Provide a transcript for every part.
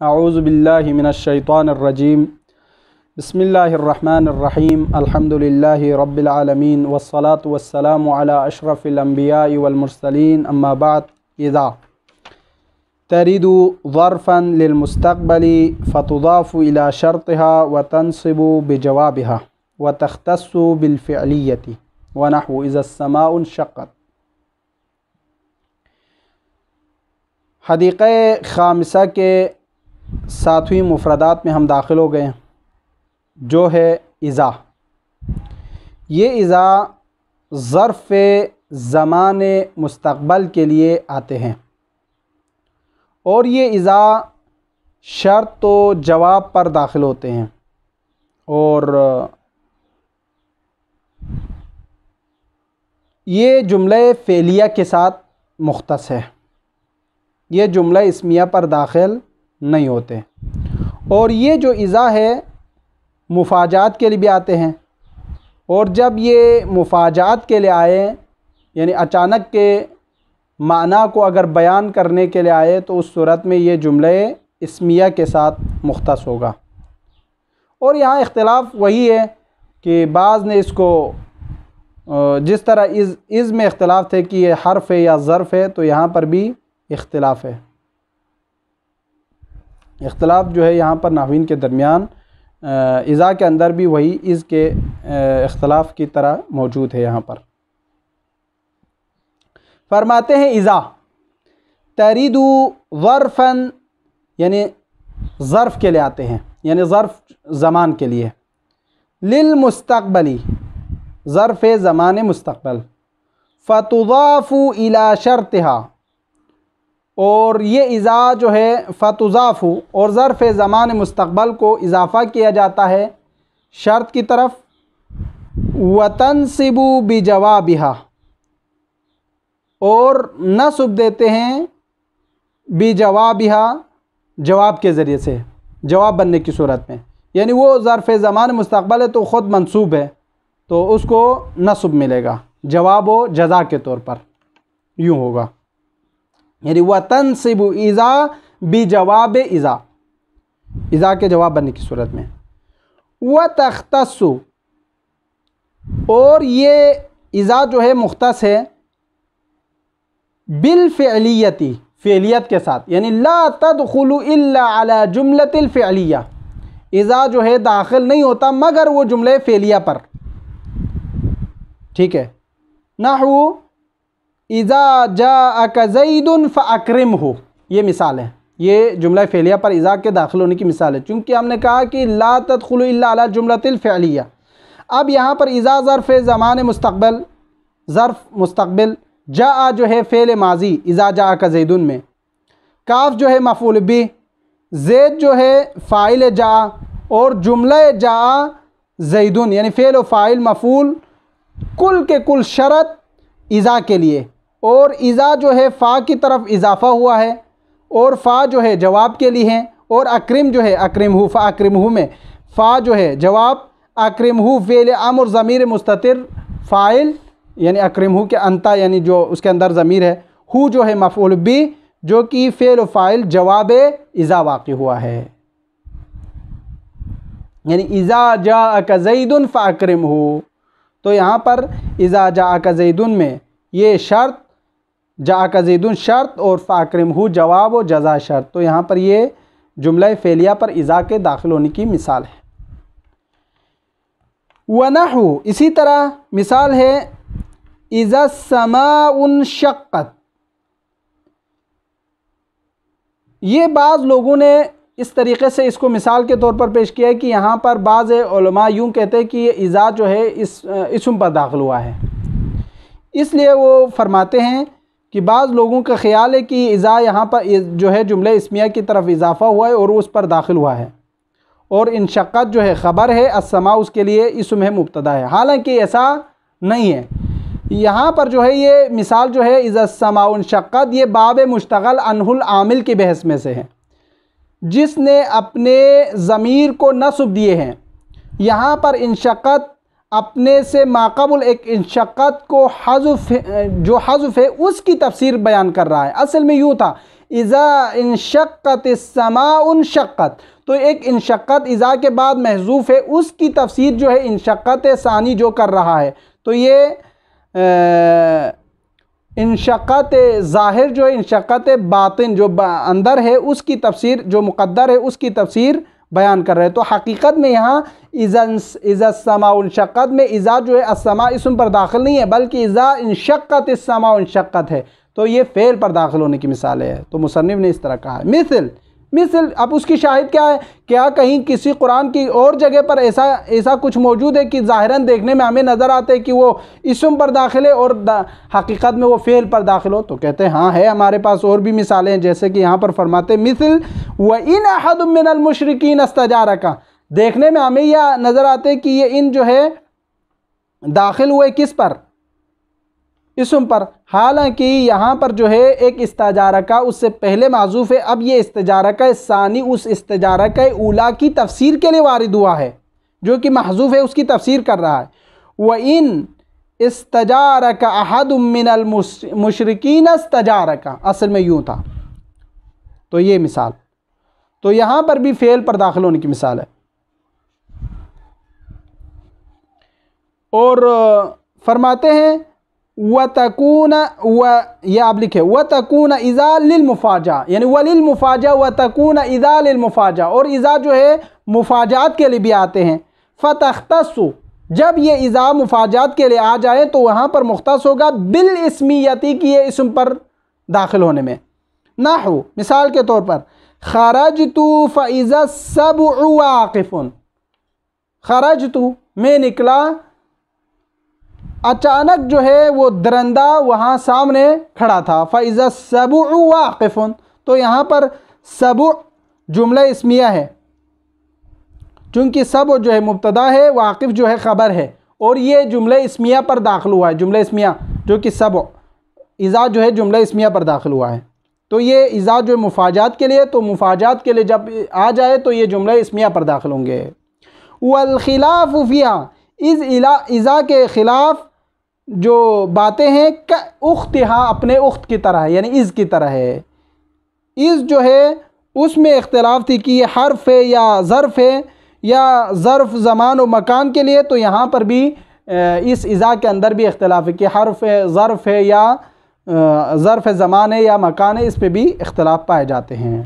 अऊज़ु बिल्लाहि मिनश्शैतानिर्रजीम बिस्मिल्लाहिर्रहमानिर्रहीम अल्हम्दुलिल्लाहि रब्बिल आलमीन वस्सलातु वस्सलामु अला अशरफिल अंबियाइ वल मुरसलीन अम्मा बाद इज़ा तरिदु ज़र्फ़न लिल मुस्तक़बली फ़तुज़ाफ़ु इला शर्तिहा व तंसिबु बिजवाबिहा व तख़्तस्सु बिल फ़िअलिय्यति व नहwu इज़ा अस्समाउ इंशक़्क़त। हदीक़े ख़ामिसा के 7वीं मुफ़रदात में हम दाखिल हो गए हैं, जो है इज़ा। ये इज़ा ज़र्फ़ ज़मान मुस्तक़बल के लिए आते हैं और ये इज़ा शर्त व जवाब पर दाखिल होते हैं और ये जुमले फ़ेलिया के साथ मुख्तस है। ये जुमला इस्मिया पर दाखिल नहीं होते और ये जो इज़ा है मुफ़ाजात के लिए भी आते हैं और जब ये मुफ़ाजात के लिए आए यानी अचानक के माना को अगर बयान करने के लिए आए तो उस सूरत में ये जुमले इस्मिया के साथ मुख्तस होगा। और यहाँ इख्तिलाफ़ वही है कि बाज़ ने इसको जिस तरह इज़ में इख्तिलाफ़ थे कि ये हर्फ़ है या ज़र्फ़ है, तो यहाँ पर भी इख्तिलाफ़ है। इख्तिलाफ़ जो है यहाँ पर नाहवीन के दरमियान इज़ा के अंदर भी वही इज़ के इख्तिलाफ़ की तरह मौजूद है। यहाँ पर फरमाते हैं इज़ा तरीदु ज़र्फ़न यानी ज़र्फ़ के लिए आते हैं, यानी ज़र्फ़ ज़मान के लिए। लिल मुस्तक़बली ज़र्फ़ ज़मान मुस्तक़बल, फ़तुज़ाफ़ु इला शर्तिहा और ये इज़ा जो है फ़तुज़ाफ़ु और ज़र्फ़ ज़मान मुस्तक़बल को इज़ाफ़ा किया जाता है शर्त की तरफ। व तंसिबु बिजवाबिहा और नस्ब देते हैं बिजवाबिहा जवाब के ज़रिए से, जवाब बनने की सूरत में। यानी वो ज़र्फ़ ज़मान मुस्तक़बल है तो ख़ुद मंसूब है तो उसको नस्ब मिलेगा, जवाब व जज़ा के तौर पर यूँ होगा। यानी व तंसिबु इज़ा बिजवाब इज़ा, इज़ा के जवाब बनने की सूरत में। व तख़्तस्सु और ये इज़ा जो है मुख्तस है बिल फ़िअलिय्यति फ़िअलियत के साथ, यानी ला तदखुलु इल्ला अला जुमलतिल फ़िअलिय्या, इज़ा जो है दाखिल नहीं होता मगर वो जुमले फ़ेलिया पर। ठीक है, नहwu इज़ा जाअक ज़ैदुन फ़अक्रिमहु, ये मिसाल है, ये जुमला फ़ेलिया पर इज़ा के दाखिल होने की मिसाल है। चूँकि हमने कहा कि ला तदखुलु इल्ला अला जुमलतिल फ़िअलिय्या। अब यहाँ पर इज़ा ज़र्फ़ ज़मान मुस्तक़बल, ज़र्फ़ मुस्तक़बिल, जा जो है फ़ेल माजी इज़ा जाअक ज़ैदुन में, काफ जो है मफ़ऊल बिह, ज़ैद जो है फ़ाइल जा और जुमला जा ज़ैदुन यानी फ़ेल व फ़ाइल मफ़ऊल कुल के कुल शरत इज़ा के लिए। और इज़ा जो है फ़ा की तरफ इज़ाफ़ा हुआ है और फ़ा जो है जवाब के लिए है और अक्रिम जो है अक्रिमहु फ़अक्रिमहु में फ़ा जो है जवाब, अक्रिमहु फ़ेल अम्र ज़मीर मुस्ततिर फ़ाइल यानी अक्रिमहु के अंता यानी जो उसके अंदर ज़मीर है, हु जो है मफ़ऊल बिह जो कि फ़ेल फ़ाइल जवाब इज़ा वाक़ि हुआ है। यानी इज़ा जाअक ज़ैदुन फ़अक्रिमहु, तो यहाँ पर इज़ा जाअक ज़ैदुन में ये शर्त, जाअक ज़ैदुन शर्त और फ़अक्रिमहु जवाब व जज़ा शर्त, तो यहाँ पर ये जुमला फ़ेलिया पर इज़ा के दाखिल होने की मिसाल है। व नहwu इसी तरह मिसाल है इज़ा अस्समाउ इंशक़्क़त। ये बाज़ लोगों ने इस तरीक़े से इसको मिसाल के तौर पर पेश किया है कि यहाँ पर बाज़ उलमा यूँ कहते हैं कि ये इज़ा जो है इस इसम पर दाखिल हुआ है, इसलिए वो फरमाते हैं कि बाज़ लोगों का ख़्याल है कि इज़ा यहाँ पर जो है जुमले इस्मिया की तरफ इज़ाफ़ा हुआ है और उस पर दाखिल हुआ है और इंशक़्क़त जो है ख़बर है, अस्समा उसके लिए इसम है, मुब्तदा है। हालांकि ऐसा नहीं है। यहाँ पर जो है ये मिसाल जो है इज़ा अस्समाउ इंशक़्क़त, ये बाब मुश्तग़ल अनहुल आमिल की बहस में से है जिसने अपने ज़मीर को नस्ब दिए हैं। यहाँ पर इंशक़्क़त अपने से माक़बुल एक इंशक़्क़त को हज़्फ़ जो हज़्फ़ है उसकी तफसीर बयान कर रहा है। असल में यूँ था, इज़ा इंशक्कतिस समाउ इंशक्कत, तो एक इंशक्कत इज़ा के बाद महजूफ़ है, उसकी तफसीर जो है इंशक्कत सानी जो कर रहा है। तो ये इंशक्कत ज़ाहिर जो है, इंशक्कत बातिन जो अंदर है उसकी तफसीर, जो मुक़द्दर है उसकी तफसीर बयान कर रहे हैं। तो हकीकत में यहाँ इज़ा समाउ इंशक्कत में इज़ा जो है अस्समा इसम पर दाखिल नहीं है, बल्कि इज़ा इंशक्कत समाउ इंशक्कत है। तो ये फ़ेल पर दाखिल होने की मिसाल है। तो मुसन्निफ़ ने इस तरह कहा है। मिसल अब उसकी शाहिद क्या है? क्या कहीं किसी कुरान की और जगह पर ऐसा कुछ मौजूद है कि ज़ाहिरन देखने में हमें नज़र आता है कि वो इसम पर दाखिल है और हकीकत में वो फ़ेल पर दाखिल हो? तो कहते हैं हाँ है, हमारे पास और भी मिसालें हैं, जैसे कि यहाँ पर फरमाते मिसल व इन अहदुम मिनल मुशरिकीन इस्तजारका, देखने में हमें यह नज़र आते हैं कि ये इन जो है दाखिल हुए किस पर? इसम पर। हालांकि यहाँ पर जो है एक इस्तिजारा का उससे पहले माजूफ़ है। अब ये इस्तिजारा का सानी उस इस्तिजारा का ऊला की तफसीर के लिए वारिद हुआ है, जो कि महजूफ़ है उसकी तफसीर कर रहा है। व इन इस्तजारका अहदुम मिनल मुशरिकीन इस्तजारका, असल में यूँ था। तो ये मिसाल, तो यहाँ पर भी फ़ेल पर दाखिल होने की मिसाल है। और फरमाते हैं वतकून व, यह आप लिखे वतकून इज़ा लिल मुफाजा, यानी वलिल मुफाजा वतकून इज़ा लिल मुफाजा, और इज़ा जो है मुफाजात के लिए भी आते हैं। फ़तख्तस्सु, जब ये इज़ा मुफाजात के लिए आ जाए तो वहाँ पर मुख्तस होगा बिल इस्मियती की ये इसम पर दाखिल होने में। नाहु, मिसाल के तौर पर खरजतु फ़इज़ा सबउ वाक़िफ़ुन, खरजतु मैं निकला, अचानक जो है वो दरंदा वहाँ सामने खड़ा था। फ़इज़ा सबउ वाक़िफ़ुन, तो यहाँ पर सबउ जुमला इस्मिया है, चूँकि सब जो है मुब्तदा है, वाक़िफ़ जो है ख़बर है, और ये जुमला इस्मिया पर दाखिल हुआ है। जुमला इस्मिया जो कि सब इज़ा जो है जुमला इस्मिया पर दाखिल हुआ है। तो ये इज़ा जो है मुफाजात के लिए, तो मुफाजात के लिए जब आ जाए तो ये जुमला इस्मिया पर दाखिल होंगे। वल खिलाफ़ु फ़िहा, इज़ा के ख़िलाफ़ जो बातें हैं क उख्तिहा, अपने उख्त की तरह है, यानी इज़ की तरह है। इज़ जो है उसमें इख्तिलाफ़ थी कि ये हर्फ है या ज़र्फ़ है, या ज़र्फ़ ज़मान और मकान के लिए। तो यहाँ पर भी इस इज़ा के अंदर भी इख्तिलाफ़ है कि हर्फ है, ज़र्फ़ है, या ज़र्फ़ ज़मान है या मकान है, इस पर भी इख्तिलाफ़ पाए जाते हैं।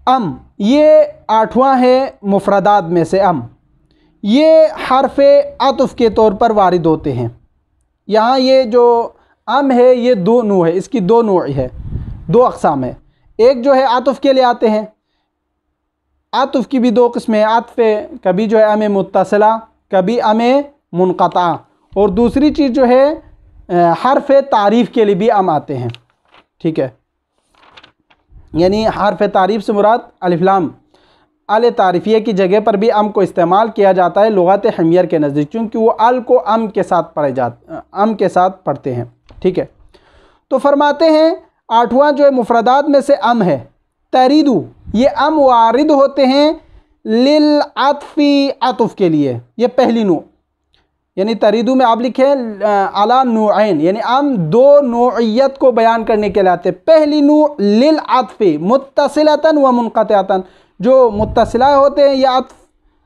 अम, ये आठवां है मुफ़रदात में से अम, ये हर्फ अतुफ़ के तौर पर वारिद होते हैं। यहाँ ये जो अम है ये दो नू है, इसकी दो नू है, दो अक़साम है। एक जो है आतुफ़ के लिए आते हैं, आतुफ़ की भी दो किस्में हैं। आतफ़ कभी जो है अम मुत्तसिला, कभी अम मुनक़ता, और दूसरी चीज़ जो है हर्फ तारीफ़ के लिए भी अम आते हैं। ठीक है, यानी हर्फ तारीफ़ से मुराद अलिफ़ लाम अल तारीफ़िया की जगह पर भी अम को इस्तेमाल किया जाता है लुग़त हमियर के नज़दीक, क्योंकि वो अल को अम के साथ पढ़ते हैं। ठीक है, तो फरमाते हैं आठवां जो है मुफ़रदात में से अम है। तरीदु, ये अम वारिद होते हैं लिल अत्फ़ी, अतुफ़ के लिए, ये पहली नू, यानी तरीदु में आप लिखे अला नूअैन, यानी अम दो नौइयत को बयान करने के लिए आते हैं। पहली नू लिल अत्फ़ी मुत्तसिलतन व मुनक़तिअतन, जो मुत्तसिला होते हैं या अत्फ़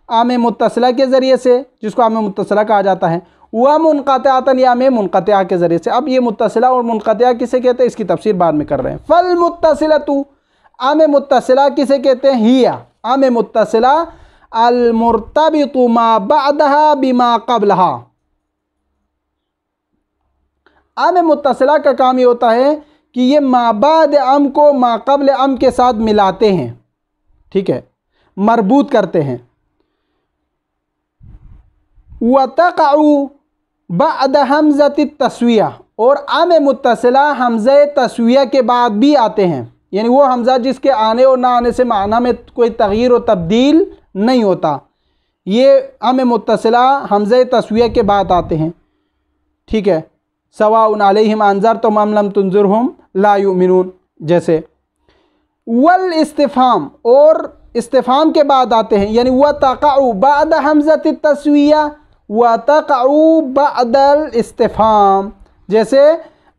आम मुत्तसिला के ज़रिए से, जिसको आम मुत्तसिला कहा जाता है, व मुनक़तिअतन या आम मुनक़तिआ के ज़रिए से। अब ये मुत्तसिला और मुनक़तिआ किसे कहते हैं, इसकी तफसीर बाद में कर रहे हैं। फ़ल मुत्तसिलतु, आम मुत्तसिला किसे कहते हैं, हिया आम मुत्तसिला अल मुर्तबितु मा बअदहा बिमा क़ब्लहा। आम मुत्तसिला का काम ये होता है कि ये मा बाद अम को मा क़ब्ल अम के साथ मिलाते हैं। ठीक है, मरबूत करते हैं। वतक़अउ बअद हमज़ति तस्विया, और आम मुत्तसिला हमज़े तस्विया के बाद भी आते हैं, यानी वो हमज़ा जिसके आने और ना आने से माना में कोई तग़यीर और तब्दील नहीं होता, ये आम मुत्तसिला हमज़े तस्विया के बाद आते हैं। ठीक है, सवाउन अलैहिम अंज़रतुम अम लम तुनज़िरहुम ला युमिनून जैसे। वल इस्तिफ़ाम, और इस्तिफ़ाम के बाद आते हैं, यानी व तक़अउ बअद हमज़ति तस्विया व तक़अउ बअदल इस्तिफ़ाम, जैसे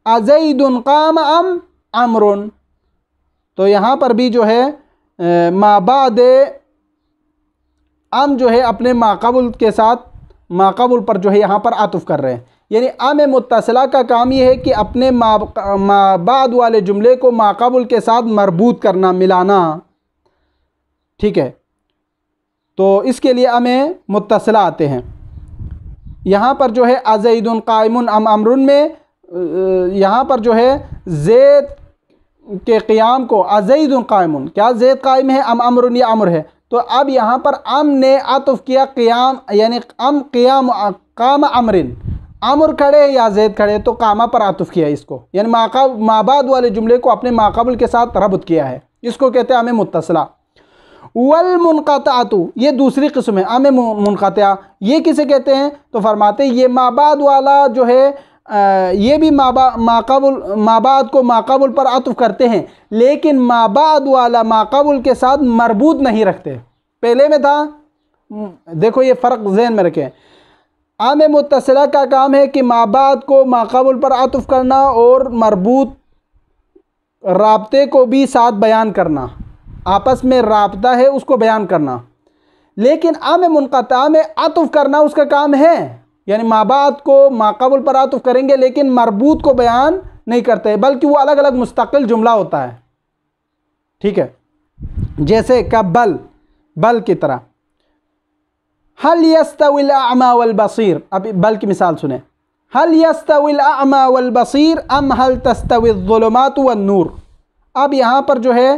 अज़ैदुन क़ाम अम अम्रुन। तो यहाँ पर भी जो है माबाद अम जो है अपने माक़बुल के साथ माक़बुल पर जो है यहाँ पर आतुफ़ कर रहे हैं। यानी अम मुत्तसिला का काम ये है कि अपने माबाद वाले जुमले को माक़बुल के साथ मरबूत करना, मिलाना। ठीक है, तो इसके लिए अम मुत्तसिला आते हैं। यहाँ पर जो है अज़ैदुन क़ाइमुन अम अम्रुन में यहाँ पर जो है ज़ैद के क़ियाम को अज़ैदुन क़ाइमुन, क्या ज़ैद क़ाइम है अम अम्रुन, या अम्र है। तो अब यहाँ पर अम ने आतुफ़ किया क़ियाम, यानी अम क़ियाम क़ाम अम्रिन, अम्र खड़े या ज़ैद खड़े, तो कामा पर आतुफ़ किया इसको, यानी माबाद वाले जुमले को अपने माक़बुल के साथ रब्त किया है। इसको कहते हैं अम मुत्तसिला। वल मुनक़ताअतु, ये दूसरी किस्म है अम मुनक़ता। ये किसे कहते हैं, तो फरमाते हैं ये माबाद वाला जो है ये भी माबाद को माक़बुल पर आतुफ़ करते हैं, लेकिन माबाद वाला माक़बुल के साथ मरबूत नहीं रखते। पहले में था, देखो ये फ़र्क ज़हन में रखें। आम मुत्तसिला का काम है कि माबाद को माक़बुल पर आतुफ़ करना और मरबूत राब्ते को भी साथ बयान करना, आपस में राब्ता है उसको बयान करना। लेकिन आम मुनक़ता में आतुफ़ करना उसका काम है, यानी माबाद को माक़बुल पर आतुफ़ करेंगे लेकिन मरबूत को बयान नहीं करते, बल्कि वो अलग अलग मुस्तक़िल जुमला होता है। ठीक है, जैसे कबल, बल की तरह। हल यस्तविल अअमा वल बसीर, अब बल की मिसाल सुने। हल यस्तविल अअमा वल बसीर अम हल तस्तविल ज़ुलुमात वन नूर। अब यहाँ पर जो है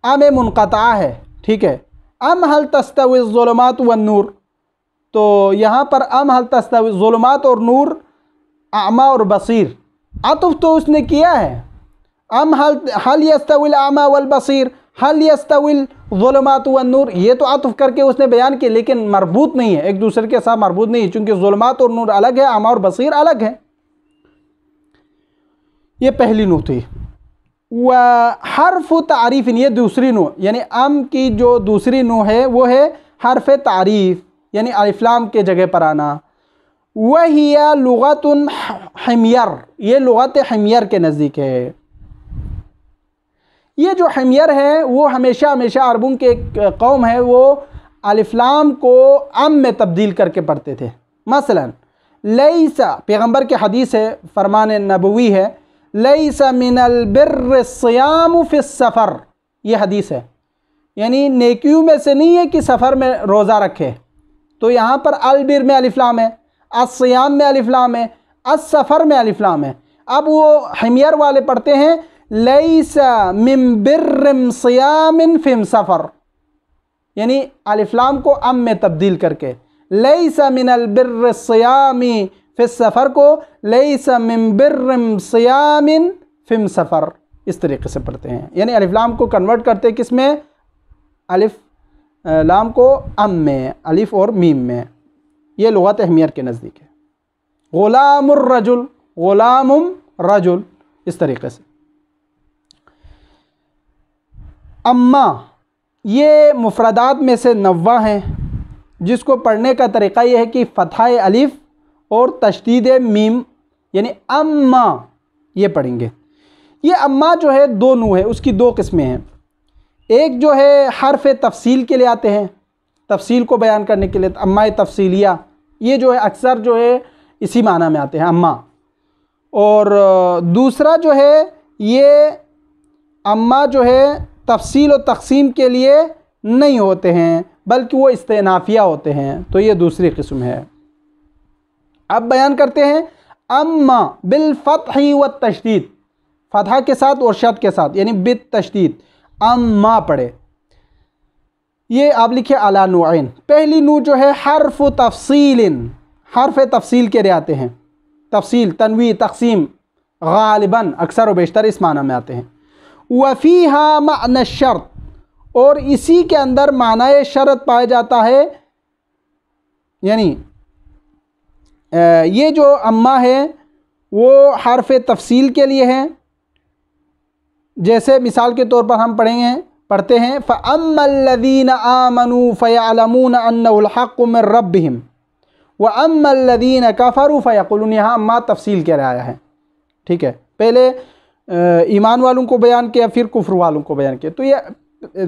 अम मुनक़ता है, ठीक है, अम हल तस्तविल ज़ुलुमात वन नूर। तो यहाँ पर अम हल तस्तविल ज़ुलुमात और नूर, अमा और बसीर, आतुफ़ तो उसने किया है। अम हल यस्तविल अमा वल बसीर, हल यस्तविल ज़ुलुमात वन नूर, ये तो आतुफ़ करके उसने बयान किया, लेकिन मरबूत नहीं है, एक दूसरे के साथ मरबूत नहीं है, चूँकि ज़ुलुमात और नूर अलग है, अमा और बसीर अलग है। ये पहली नूह थी। व हर्फ़ तारीफ़, ये दूसरी नूह, यानी अम की जो दूसरी नूह है वो है हर्फ़ तारीफ़, यानी अलिफ़ लाम के जगह पर आना। वहिया लुग़तुन हिम्यर, ये लुग़त हिम्यर के नज़दीक है। ये जो हिम्यर है वो हमेशा अरबों के एक कौम है, वो अलिफ़ लाम को अम में तब्दील करके पढ़ते थे। मसलन लैसा, पैगंबर के हदीस है, फरमान नबवी है, लैसा मिनल बिर्र सियाम फिस सफ़र, ये हदीस है, यानी नेकियों में से नहीं है कि सफ़र में रोज़ा रखे। तो यहाँ पर अल बिर में अलिफ़ लाम है, अस्सियाम में अलिफ़ लाम है, अस्सफ़र में अलिफ़ लाम है। अब वो हिम्यर वाले पढ़ते हैं लैसा मिन बिर्रिम सियामिन फिम सफ़र, यानी अलिफ़ लाम को अम में तब्दील करके, लैसा मिनल बिर्र सियामी फिस सफ़र को लैसा मिन बिर्रिम सियामिन फिम सफ़र, इस तरीके से पढ़ते हैं। यानी अलिफ़ लाम को कन्वर्ट करते हैं किस में, अलिफ़ लाम को अम में, अलिफ़ और मीम में। ये लुग़त हिम्यर के नज़दीक है। ग़ुलामुर रजुल, ग़ुलामुम रजुल, इस तरीके से। अम्मा, ये मुफ़रदात में से 90 हैं, जिसको पढ़ने का तरीक़ा ये है कि फ़तह अलिफ़ और तशदीद मीम, यानी अम्मा, ये पढ़ेंगे। ये अम्मा जो है दो नूह है, उसकी दो किस्में हैं। एक जो है हर्फ़ तफ़सील के लिए आते हैं, तफ़सील को बयान करने के लिए, अम्मा तफ़सीलिया, ये जो है अक्सर जो है इसी माना में आते हैं अम्मा। और दूसरा जो है ये अम्मा जो है तफ़सील और तक़सीम के लिए नहीं होते हैं, बल्कि वो इस्तेनाफ़िया होते हैं। तो ये दूसरी किस्म है। अब बयान करते हैं अम्मा बिल फ़त्ही व तशदीद, फ़तह के साथ और शद के साथ, यानी बित तशदीद, अम्मा पढ़े। ये आप लिखे अला नूअइन। पहली नू जो है हर्फ़ तफ़सीलिन, हर्फ़ तफ़सील के लिए आते हैं। तफ़सील, तनवी, तक़सीम गालिबन अक्सर व बेशतर इस माना में आते हैं। वफ़ीहा माना शर्त, और इसी के अंदर मानाए शर्त पाया जाता है। यानी ये जो अम्मा है वो हर्फ़ तफ़सील के लिए है। जैसे मिसाल के तौर पर हम पढ़ते हैं फ़अम्मल्लज़ीना आमनू फ़यअलमून अन्नहुल हक़्क़ु मिन रब्बिहिम व अम्मल्लज़ीना कफ़रू फ़यक़ूलून, यहाँ अम्मा तफ़सील के लिए आया है। ठीक है, पहले ईमान वालों को बयान किया, फिर कुफ्र वालों को बयान किया। तो ये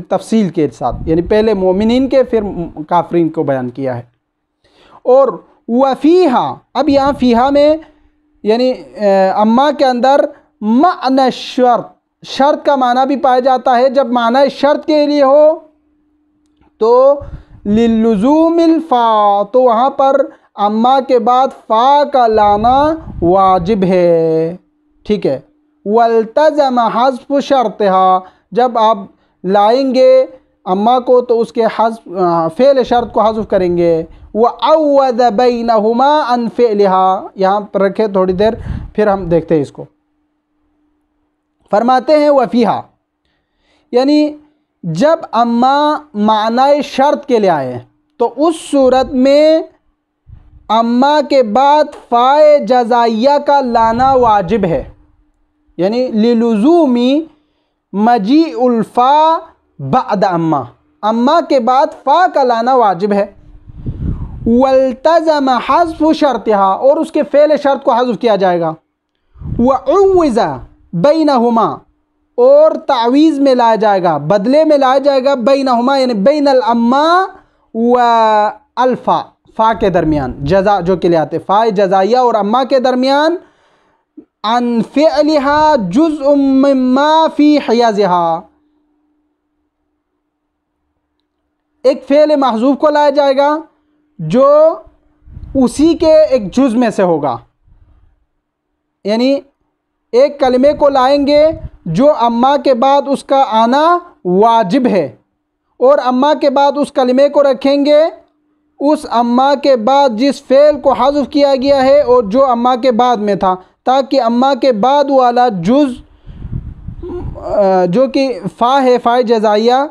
तफसील के साथ, यानी पहले मोमिनीन के फिर काफरीन को बयान किया है। और वफ़ीहा, अब यहाँ फ़ीहा में यानी अम्मा के अंदर माना शर्त, शर्त का माना भी पाया जाता है। जब माना शर्त के लिए हो तो लिल्लुज़ूमिल फ़ा, तो वहाँ पर अम्मा के बाद फ़ा का लाना वाजिब है, ठीक है। वल्तज़म हज़्फ़ शर्तिहा, जब आप लाएंगे अम्मा को तो उसके फ़ेल शर्त को हज़्फ़ करेंगे। व अव्वद बैनहुमा अन फ़िअलिहा, यहाँ पर रखे थोड़ी देर, फिर हम देखते हैं इसको। फरमाते हैं वफ़ीहा, यानी जब अम्मा मानाए शर्त के लिए आए तो उस सूरत में अम्मा के बाद फ़ाए जज़ाइया का लाना वाजिब है, यानी लिलुज़ूमी मजी उल्फ़ा बअद अम्मा, अम्मा के बाद फ़ा का लाना वाजिब है। वल्तज़म हज़्फ़ शर्तिहा, और उसके फ़ेल शर्त को हज़्फ़ किया जाएगा। वउव्विज़ा बैनहुमा, और तावीज़ में लाया जाएगा, बदले में लाया जाएगा बैनहुमा, यानी बैनल अम्मा व अल्फ़ा, फ़ा के दरमियान, जज़ा जो के लिए आते, फ़ाए जज़ाइया और अम्मा के दरमियान, अन फ़िअलिहा जुज़्उम मिम्मा फ़ी हियाज़िहा, एक फ़ेल महज़ूफ़ को लाया जाएगा जो उसी के एक जुज़ में से होगा, यानी एक कलमे को लाएंगे जो अम्मा के बाद उसका आना वाजिब है, और अम्मा के बाद उस कलमे को रखेंगे उस अम्मा के बाद जिस फ़ेल को हज़्फ़ किया गया है और जो अम्मा के बाद में था, ताकि अम्मा के बाद वाला जुज़ जो कि फ़ा है, फ़ाए जज़ाइया,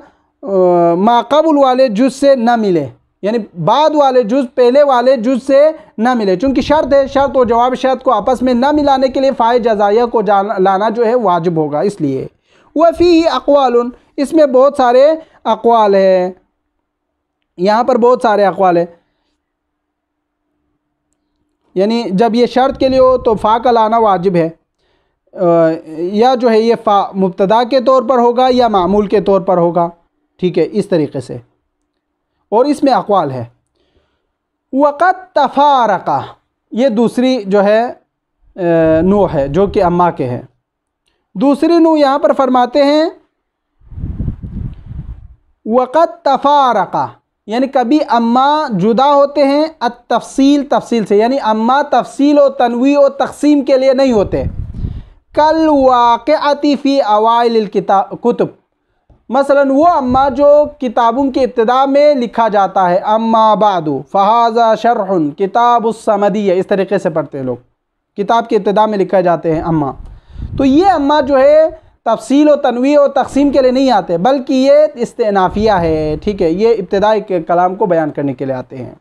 माक़बुल वाले जुज़ से न मिले, यानी बाद वाले जुज़ पहले वाले जुज़ से ना मिले। चूँकि शर्त है, शर्त और जवाब शर्त को आपस में ना मिलाने के लिए फ़ाए जज़ाइया को लाना जो है वाजिब होगा। इसलिए वफ़ीही अक़वालुन, इसमें बहुत सारे अक़वाल है, यहाँ पर बहुत सारे अक़वाल है। यानी जब ये शर्त के लिए हो तो फ़ा का लाना वाजिब है, या जो है ये फ़ा मुब्तदा के तौर पर होगा या मामूल के तौर पर होगा, ठीक है, इस तरीक़े से। और इसमें अक़वाल है। वक़द तफ़ारक़ा, ये दूसरी जो है नू है जो कि अम्मा के हैं। दूसरी नू यहाँ पर फरमाते हैं वक़द तफ़ारक़ा, यानी कभी अम्मा जुदा होते हैं अत-तफ़सील, तफ़सील से, यानी अम्मा तफ़सील और तनवी और तक़सीम के लिए नहीं होते। कल वाक़िअति फ़ी अवाइलिल कुतुब, मसलन वो अम्मा जो किताबों के इब्तिदा में लिखा जाता है, अम्मा बादु फ़हाज़ा शरहुन किताबुस समदिय्या, इस तरीक़े से पढ़ते हैं लोग, किताब के इब्तिदा में लिखा जाते हैं अम्मा। तो ये अम्मा जो है तफसील और तनवी और तक़सीम के लिए नहीं आते, बल्कि ये इस्तेनाफिया है, ठीक है, ये इब्तिदाई के कलाम को बयान करने के लिए आते हैं।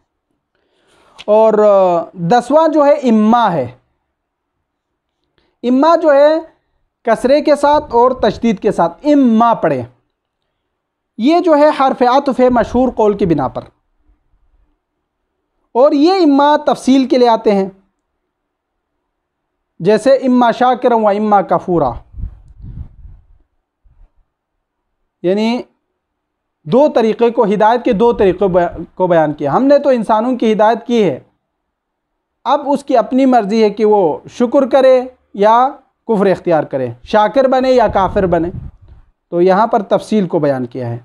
और 10वां जो है इम्मा है। इम्मा जो है कसरे के साथ और तशदीद के साथ इम्मा पढ़े, ये जो है हर्फ़ आतफ़ है मशहूर कौल की बिना पर, और ये इम्मा तफसील के लिए आते हैं, जैसे इम्मा शाकिर व इम्मा कफूरा, यानी दो तरीक़े को, हिदायत के दो तरीक़ों को बयान किया। हमने तो इंसानों की हिदायत की है, अब उसकी अपनी मर्ज़ी है कि वो शुक्र करे या कुफ्र इख्तियार करे, शाकिर बने या काफिर बने। तो यहाँ पर तफसील को बयान किया है।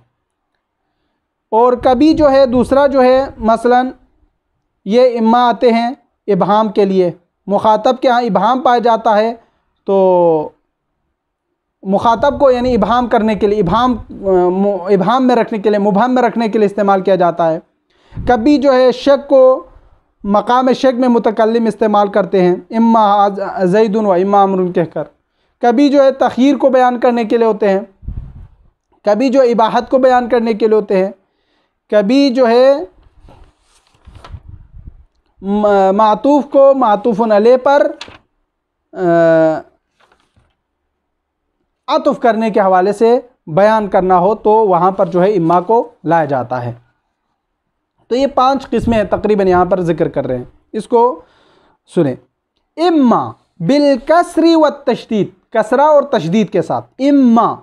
और कभी जो है दूसरा जो है मसलन ये इम्मा आते हैं इबहाम के लिए, मुखातब के यहाँ इबहाम पाया जाता है तो मुखातब को यानी इबहाम करने के लिए, इबहाम में रखने के लिए, मुबहम में रखने के लिए इस्तेमाल किया जाता है। कभी जो है शक को मकाम शक में मुतकल्लिम इस्तेमाल करते हैं, इम्मा ज़ैदुन व इम्मा अमरुन कहकर। कभी जो है तख़यीर को बयान करने के लिए होते हैं, कभी जो इबाहत को बयान करने के लिए होते हैं, कभी जो है मातूफ़ को मातूफ़ुन अलैह पर अतुफ़ करने के हवाले से बयान करना हो तो वहाँ पर जो है इम्मा को लाया जाता है। तो ये 5 किस्में तकरीबन यहाँ पर ज़िक्र कर रहे हैं, इसको सुने। इम्मा बिलकसरी व तशदीद, कसरा और तशदीद के साथ। इम्मा,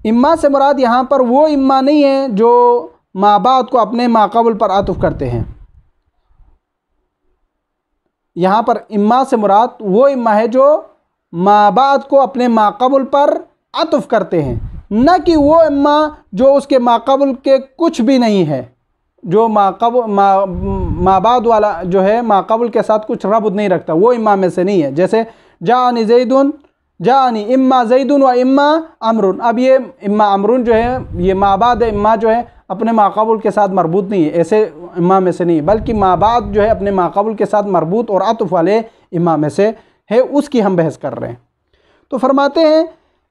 इम्मा से मुराद यहाँ पर वो इम्मा नहीं है जो माबाद को अपने माक़बल पर आतुफ़ करते हैं। यहाँ पर इम्मा से मुराद वो इम्मा है जो माबाद को अपने माक़बल पर आतुफ़ करते हैं, न कि वो इम्मा जो उसके माक़बल के कुछ भी नहीं है, जो माबाद वाला जो है माक़बल के साथ कुछ रब्त नहीं रखता, वो इम्मा में से नहीं है। जैसे जानी ज़ैदुन, जानी इम्मा ज़ैदुन व इम्मा अमरुन। अब ये इम्मा अमरुन जो है ये माबाद इम्मा जो है अपने माक़बल के साथ मरबूत नहीं है, ऐसे इम्मा में से नहीं, बल्कि माबाद जो है अपने माक़बल के साथ मरबूत और आतुफ़ वाले इम्मा में से है, उसकी हम बहस कर रहे हैं। तो फरमाते हैं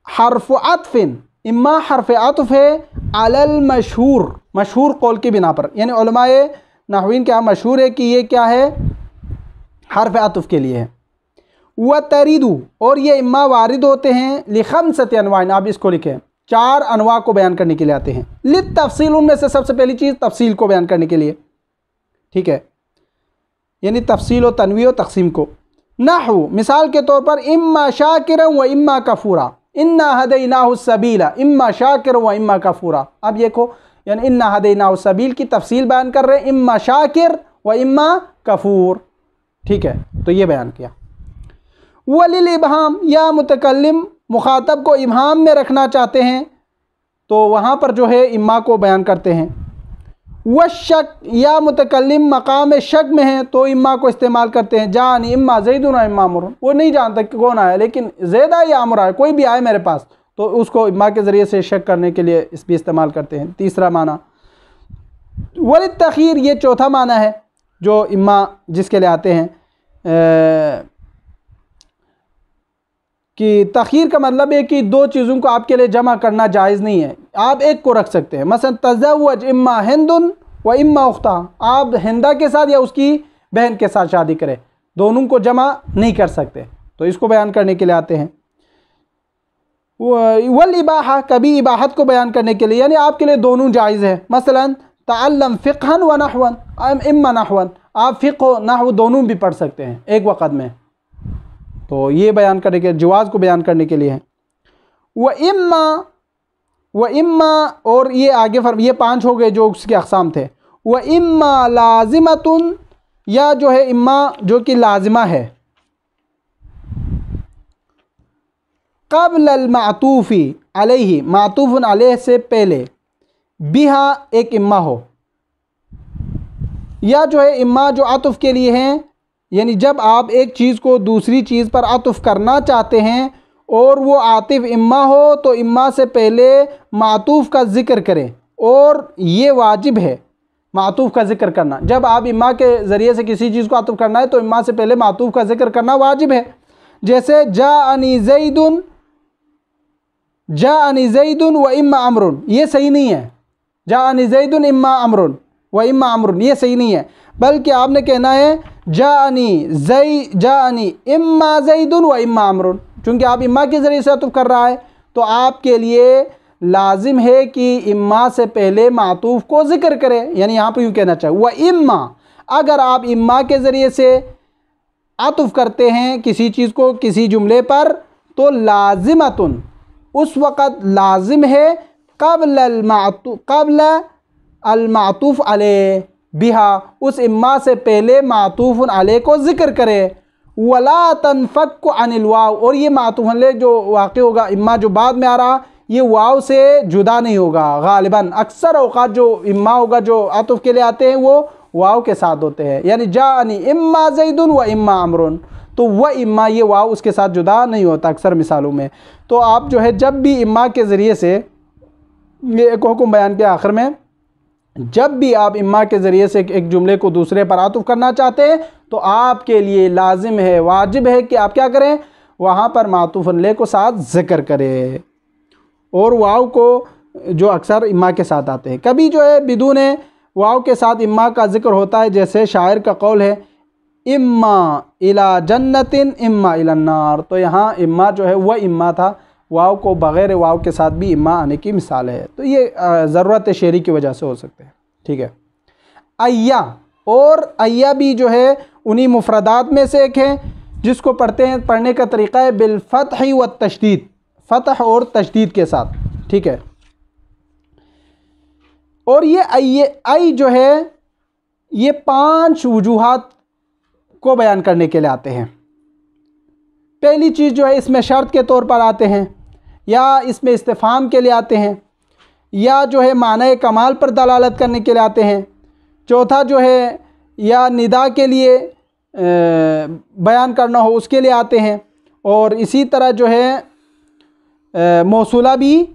हर्फ़ अत्फ़िन, इम्मा हर्फ़ अत्फ़ है अलल मशहूर, मशहूर कौल की बिना पर, यानी उलमाए नहवीन के यहाँ मशहूर है कि ये क्या है, हर्फ़ अत्फ़ के लिए है। व तरीदु, और ये इम्मा वारिद होते हैं लिखमसत अनवाइन, आप इसको लिखें 4 अनवा को बयान करने के लिए आते हैं। लित तफसील, उनमें से सबसे पहली चीज़ तफसील को बयान करने के लिए, ठीक है, यानी तफसील व तनवी व तक़सीम को। नहू, मिसाल के तौर पर इम्मा शाकिरा व इम्मा कफूरा, इन्ना हदैनाहु सबीला, इम्मा शाकिर व इम्मा कफूरा। अब देखो, यानी इन्ना हदैनाहु सबील की तफसील बयान कर रहे हैं, इम्मा शाकिर व इम्मा कफूर, ठीक है, तो ये बयान किया। वलिल इबहाम, या मुतकल्लिम मुखातब को इबहाम में रखना चाहते हैं तो वहाँ पर जो है इम्मा को बयान करते हैं। व शक, या मुतकल्लिम मकाम शक में है तो इम्मा को इस्तेमाल करते हैं। जानी इम्मा ज़ैदुन इम्मा अमरुन, वो नहीं जानता कि कौन आया, लेकिन ज़ैद आए या अमर आए, कोई भी आए मेरे पास, तो उसको इम्मा के ज़रिए से शक करने के लिए इस भी इस्तेमाल करते हैं। तीसरा माना वलित तख़ीर, ये चौथा माना है जो इम्मा जिसके लिए आते हैं कि तख़ीर का मतलब है कि 2 चीज़ों को आपके लिए जमा करना जायज़ नहीं है, आप एक को रख सकते हैं। मसलन तज़व्वज इम्मा हिंदुन व इम्मा उख्ता, आप हिंदा के साथ या उसकी बहन के साथ शादी करें, दोनों को जमा नहीं कर सकते, तो इसको बयान करने के लिए आते हैं। वल इबाहा, कभी इबाहत को बयान करने के लिए, यानी आपके लिए दोनों जायज़ है। मसलन तअल्लम फ़िक़्हन व नहवन, इम्मा नहवन, आप फ़िक़्ह नहव दोनों भी पढ़ सकते हैं एक वक़्त में, तो ये बयान करने के जवाज़ को बयान करने के लिए है। व इम्मा, और ये आगे ये 5 हो गए जो उसके अक़साम थे। व इम्मा लाजिमतुन, या जो है इम्मा जो कि लाजिमा है, क़ब्ल अल मातूफ़ी अलैहि, मातूफ़ुन अलैह से पहले, बिहा एक इम्मा हो, या जो है इम्मा जो आतुफ़ के लिए हैं, यानी जब आप एक चीज़ को दूसरी चीज़ पर आतुफ़ करना चाहते हैं और वो आतिफ़ इम्मा हो तो इम्मा से पहले मातूफ़ का ज़िक्र करें, और ये वाजिब है मातूफ़ का ज़िक्र करना। जब आप इम्मा के ज़रिए से किसी चीज़ को आतुफ़ करना है तो इम्मा से पहले मातूफ़ का ज़िक्र करना वाजिब है। जैसे जाअनी ज़ैदुन व इम्मा अमरुन, ये सही नहीं है। जाअनी ज़ैदुन इम्मा अमरुन व इम्मा अमरुन, ये सही नहीं है, बल्कि आपने कहना है जानी इम्मा ज़ैदुन व इम्मा अमरुन, चूँकि आप इम्मा के ज़रिए से आतुफ़ कर रहा है तो आपके लिए लाजिम है कि इम्मा से पहले मातूफ़ को ज़िक्र करें, यानी यहाँ पर यूँ कहना चाहिए व इम्मा, अगर आप इम्मा के ज़रिए से आतुफ़ करते हैं किसी चीज़ को किसी जुमले पर तो लाजिमतुन, उस वक़्त लाजिम है क़ब्ल अल मातूफ़ अलैह बिहा, उस इम्मा से पहले मातूफ़ुन अलैह को ज़िक्र करे। वला तनफ़क्कु अनिल वाव, और ये मातूफ़ अलैह जो वाक़ होगा, इम्मा जो बाद में आ रहा, ये वाव से जुदा नहीं होगा। गालिबन अक्सर औक़ात जो इम्मा होगा जो आतुफ़ के लिए आते हैं वो वाव के साथ होते हैं, यानी जानी इम्मा ज़ैदुन व इम्मा अमरुन, तो वह इम्मा ये वाव उसके साथ जुदा नहीं होता अक्सर मिसालों में। तो आप जो है जब भी इम्मा के ज़रिए से, ये एक हुक्म बयान के आखिर में, जब भी आप इम्मा के ज़रिए से एक जुमले को दूसरे पर आतुफ़ करना चाहते हैं तो आपके लिए लाजिम है, वाजिब है कि आप क्या करें, वहाँ पर मातूफ़ अलैह को साथ ज़िक्र करें, और वाव को जो अक्सर इम्मा के साथ आते हैं। कभी जो है बिदून वाव के साथ इम्मा का ज़िक्र होता है, जैसे शायर का कौल है इम्मा इला जन्नतिन इम्मा इला नार, तो यहाँ इम्मा जो है वह इम्मा था, वाव को बग़ैर वाव के साथ भी इम्मा आने की मिसाल है, तो ये ज़रूरत शेरी की वजह से हो सकते हैं, ठीक है। अय्या, और अय्या भी जो है उन्हीं मुफ़रदात में से एक है जिसको पढ़ते हैं, पढ़ने का तरीक़ा है बिलफ़त्ह व तशदीद, फ़तह और तशदीद के साथ, ठीक है। और ये आई जो है ये 5 वजूहात को बयान करने के लिए आते हैं। पहली चीज़ जो है इसमें शर्त के तौर पर आते हैं, या इसमें इस्तिफ़हाम के लिए आते हैं, या जो है माने कमाल पर दलालत करने के लिए आते हैं। चौथा जो है या निदा के लिए बयान करना हो उसके लिए आते हैं। और इसी तरह जो है मौसूला भी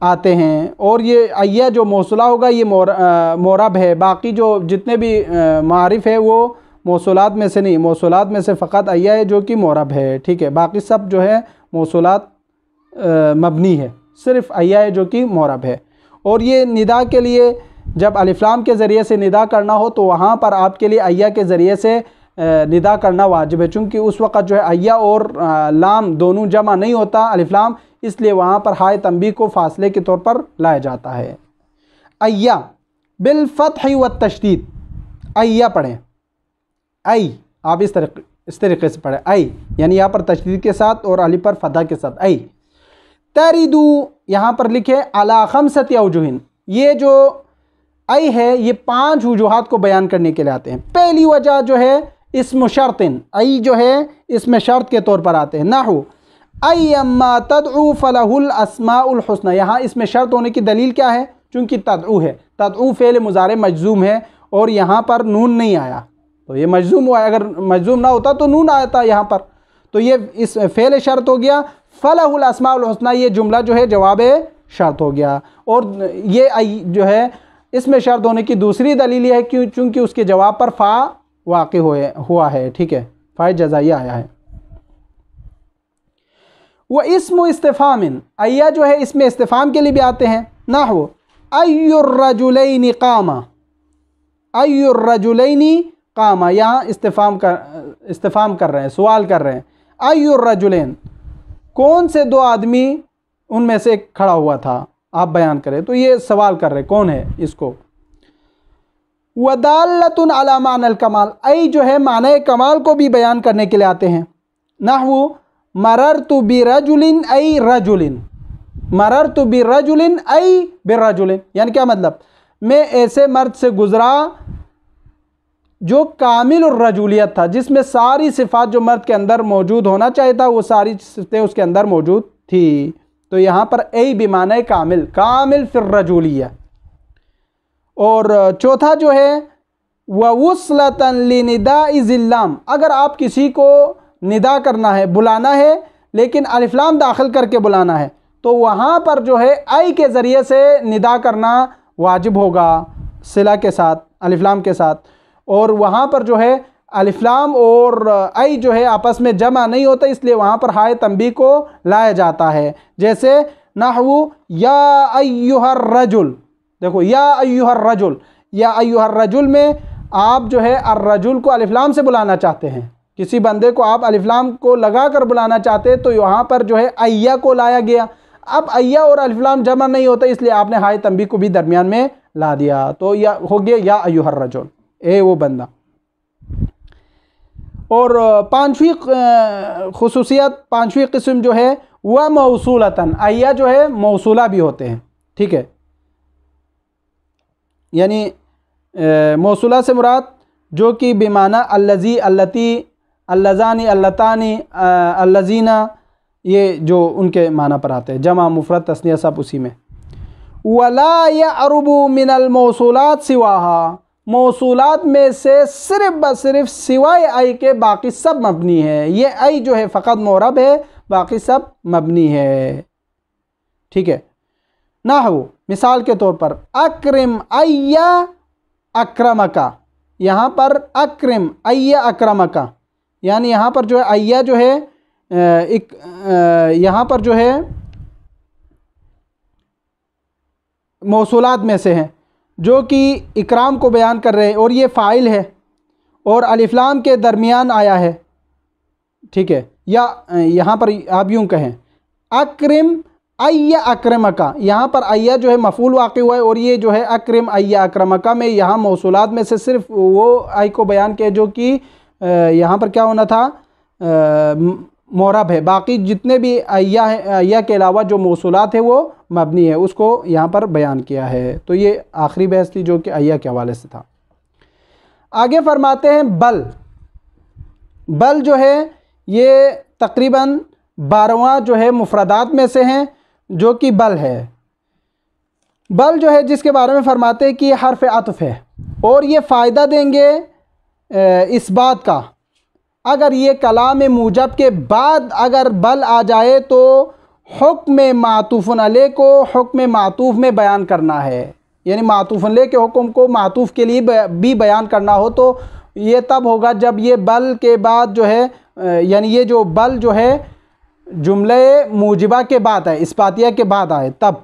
आते हैं। और ये अय्या जो मौसूला होगा ये मोरब है। बाकी जो जितने भी मारिफ़ है वो मौसूलात में से नहीं, मौसूलात में से फ़कत अय्या है जो कि मोरब है, ठीक है। बाकी सब जो है मौसूलात मबनी है, सिर्फ़ अय्या है जो कि मोरब है। और ये निदा के लिए जब अलिफ्लाम के ज़रिए से निदा करना हो तो वहाँ पर आपके लिए अय्या के ज़रिए से निदा करना वाजिब है, चूँकि उस वक़्त जो है अय्या और लाम दोनों जमा नहीं होता अलिफ्लाम, इसलिए वहाँ पर हाय तंबीह को फासले के तौर पर लाया जाता है। अय्या बिलफ़त्ह व तशदीद, अय्या पढ़ें, आई आप इस तरीके से पढ़ें, आई यानी यहाँ पर तशदीद के साथ और अली पर फ़तह के साथ आई। तरिदू यहाँ पर लिखे अला खमसति औजुहिन, ये जो आई है ये 5 वजूहात को बयान करने के लिए आते हैं। पहली वजह जो है इस्म शर्तिन, आई जो है इसमें शर्त के तौर पर आते हैं। नाहु अय्यम्मा तदउ फलहुल अस्माउल हुस्ना, यहाँ इसमें शर्त होने की दलील क्या है? चूँकि तदउ है, तदउ फ़ेल मुज़ारे मजज़ूम है और यहाँ पर नून नहीं आया, तो ये मजज़ूम हुआ। अगर मजज़ूम ना होता तो नून आता यहाँ पर, तो ये इस फ़ेल शर्त हो गया। फलहुल अस्माउल हुस्ना ये जुमला जो है जवाब शर्त हो गया। और ये जो है इसमें शर्त होने की दूसरी दलील है क्यों, चूँकि उसके जवाब पर फ़ा वाक़ई हुआ है, ठीक है, फ़ा जज़ाइया आया है। वह इस्म इस्तिफ़ामिन, अय्या जो है इसमें इस्तिफ़ाम के लिए भी आते हैं। नाहु अय्युर्रजुलैनि कामा, अय्युर्रजुलैनि कामा, यहाँ इस्तिफ़ाम कर रहे हैं, सवाल कर रहे हैं। अय्युर्रजुलैन, कौन से 2 आदमी उनमें से खड़ा हुआ था, आप बयान करें। तो ये सवाल कर रहे कौन है इसको। वदालतुन अला मानल कमाल, आई जो है माने कमाल को भी बयान करने के लिए आते हैं। नाहु मररतु बिरजुलिन आई रजुलिन, मररतु बिरजुलिन आई बिरजुलिन, यानी क्या मतलब, मैं ऐसे मर्द से गुजरा जो कामिल और रजूलियत था, जिसमें सारी सिफ़ात जो मर्द के अंदर मौजूद होना चाहिए था वो सारी सिफ़तें उसके अंदर मौजूद थी। तो यहाँ पर ऐ बिमाने कामिल, कामिल फिर रजूलिया। और चौथा जो है वउस्लतन लिनिदाइ ज़िल्लाम, अगर आप किसी को निदा करना है, बुलाना है, लेकिन अलिफ्लाम दाखिल करके बुलाना है, तो वहाँ पर जो है आई के ज़रिए से निदा करना वाजिब होगा सिला के साथ, अलिफ्लाम के साथ। और वहाँ पर जो है अलिफ्लाम और आई जो है आपस में जमा नहीं होता, इसलिए वहाँ पर हाय तंबीह को लाया जाता है। जैसे नाहु या अय्युहर रजुल, देखो या अय्युहर रजुल, या अय्युहर रजुल में आप जो है अर्रजुल को अलिफ्लाम से बुलाना चाहते हैं, किसी बंदे को आप अलिफ्लाम को लगा कर बुलाना चाहते हैं, तो यहाँ पर जो है अय्या को लाया गया। अब अय्या और अलिफ्लाम जमा नहीं होता, इसलिए आपने हाय तंबीह को भी दरमियान में ला दिया, तो या हो गया या अय्युहर रजुल, ए वो बंदा। और 5वीं खुसूसियत, 5वीं किस्म जो है वह मौसूलतन, अय्या जो है मौसूला भी होते हैं, ठीक है। यानी मौसूला से मुराद जो कि बेमाना अल्लज़ी, अल्लती, अल्लज़ानी, अल्लतानी, अल्लज़ीना, ये जो उनके माना पर आते हैं, जमा मुफरद तस्निया सब उसी में। वला यअरुबु मिनल मौसूलात सिवाहा, मौसूलात में से सिर्फ ब सिर्फ सिवाय आई के बाकी सब मबनी है। ये आई जो है फ़कत मोरब है, बाकी सब मबनी है, ठीक है। नाहु मिसाल के तौर पर अक्रिम अय्या अक्रमका, यहाँ पर अक्रिम अय्या अक्रमका, यानी यहाँ पर जो है अय्या जो है यहाँ पर जो है मौसूलात में से हैं जो कि इकराम को बयान कर रहे हैं, और ये फ़ाइल है और अलिफ्लाम के दरमियान आया है, ठीक है। या यहाँ पर आप यूँ कहें अक्रिम अय्या अक्रमका, यहाँ पर अय्या जो है मफूल वाक़ई हुआ है, और ये जो है अक्रिम अय्या अक्रमका में यहाँ मौसूलात में से सिर्फ वो आई को बयान किया जो कि यहाँ पर क्या होना था, मोरब है, बाकी जितने भी अय्या है, अय्या के अलावा जो मौसूलात है वो मबनी है, उसको यहाँ पर बयान किया है। तो ये आखिरी बहस थी जो कि अय्या के हवाले से था। आगे फरमाते हैं बल। बल जो है ये तकरीबन 12वां जो है मुफरदात में से हैं जो कि बल है। बल जो है जिसके बारे में फरमाते हैं कि हर्फ अत्फ है और ये फ़ायदा देंगे इस बात का, अगर ये कलाम मूजब के बाद अगर बल आ जाए तो हुक्म मातूफ़ुन अलैह को हुक्म मातूफ़ में बयान करना है, यानी मातूफ़ुन अलैह के हुक्म को मातूफ़ के लिए भी बयान करना हो तो ये तब होगा जब ये बल के बाद जो है, यानी ये जो बल जो है जुमले मूजिबा के बाद आए, इस्बातिया के बाद आए तब।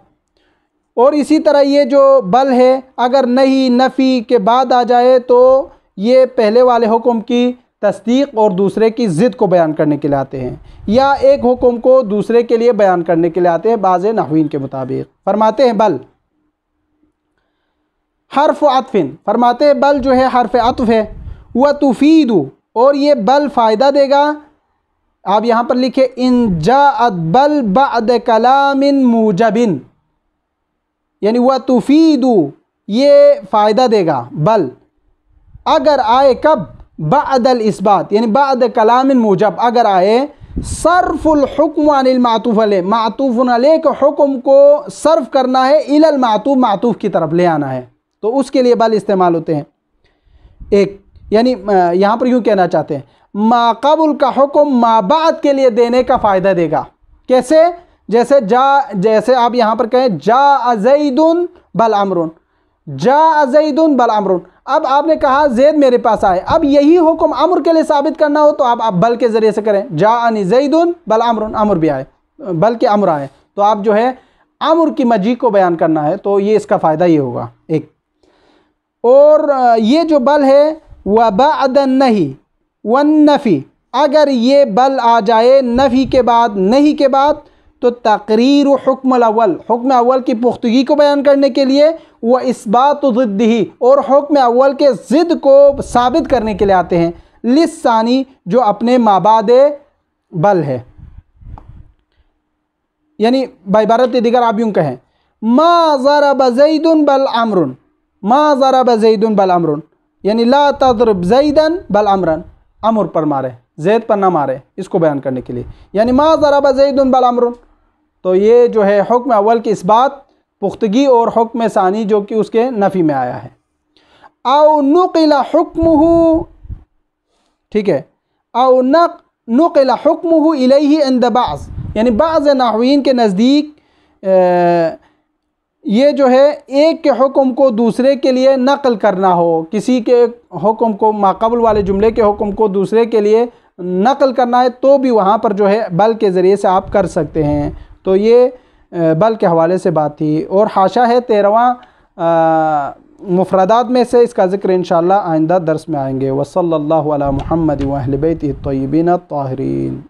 और इसी तरह ये जो बल है अगर नहीं नफ़ी के बाद आ जाए तो ये पहले वाले हुक्म की तस्दीक और दूसरे की ज़िद को बयान करने के लिए आते हैं, या एक हुक्म को दूसरे के लिए बयान करने के लिए आते हैं बाज़ नहवीन के मुताबिक। फरमाते हैं बल हर्फ अत्फ़िन, फरमाते हैं बल जो है हर्फ अत्फ़ है। व तुफ़ीदु, और ये बल फ़ायदा देगा। आप यहाँ पर लिखे इन जाअत बल बअद कलामिन मूजबिन, यानी व तुफ़ीदु ये फ़ायदा देगा बल अगर आए कब बअदल इस्बात, यानी बअद कलामिन मूजब अगर आए सर्फ़ुल हुक्म अनिल मातूफ़ अलैह, मातूफ़ुन अलैह के हुक्म को सर्फ करना है इलल मातूफ़, मातूफ़ की तरफ ले आना है, तो उसके लिए बल इस्तेमाल होते हैं। एक यानी यहाँ पर यूँ कहना चाहते हैं माक़बुल का हुक्म माबाद के लिए देने का फ़ायदा देगा। कैसे? जैसे आप यहाँ पर कहें जा ज़ैदुन बल अमरुन, जा ज़ैदुन बल अमरुन। अब आपने कहा ज़ैद मेरे पास आए, अब यही हुक्म अमर के लिए साबित करना हो तो आप बल के ज़रिए से करें, जा अनि ज़ैदुन बल अमरुन, अमर भी आए बल के अमर आए, तो आप जो है अमर की मजी को बयान करना है, तो ये इसका फ़ायदा ये होगा एक। और ये जो बल है वह बअदन नहीं वन नफ़ी, अगर ये बल आ जाए नफ़ी के बाद नहीं के बाद तो तकरीर हुक्म अव्वल, हुक्म अव्वल की पुख्तगी को बयान करने के लिए, वह इस्बात ज़िद्दिही, और हुक्म अव्वल के ज़िद को साबित करने के लिए आते हैं लिस्सानी जो अपने माबादे बल है। यानी बाइबारत दिगर आप यूँ कहें मा ज़रब ज़ैदुन बल अमरुन, मा ज़रब ज़ैदुन बल अमरुन, यानी ला तज़रब ज़ैदन बल अमरन, अमर पर मारे ज़ैद पर ना मारे, इसको बयान करने के लिए। यानी मा ज़रब ज़ैदुन बल अमरुन, तो ये जो है हुक्म अव्वल की इस्बात पुख्तगी और हुक्म सानी जो कि उसके नफ़ी में आया है। औ नुक़िला हुक्मुहु, ठीक है, औ नुक़िला हुक्मुहु इलैहि इंद बाज़, यानी बाज़ नहवीन के नज़दीक ये जो है एक के हुक्म को दूसरे के लिए नक़ल करना हो, किसी के हुक्म को माक़बल वाले जुमले के हुक्म को दूसरे के लिए नक़ल करना है तो भी वहाँ पर जो है बल के ज़रिए से आप कर सकते हैं। तो ये बल के हवाले से बात थी। और हाशा है 13वां मुफरदात में से, इसका ज़िक्र इंशाअल्लाह आइंदा दर्स में आएंगे। वसल्लल्लाहु अला मुहम्मद व अहले बैतिही अत्तय्यबीन अत्ताहिरीन।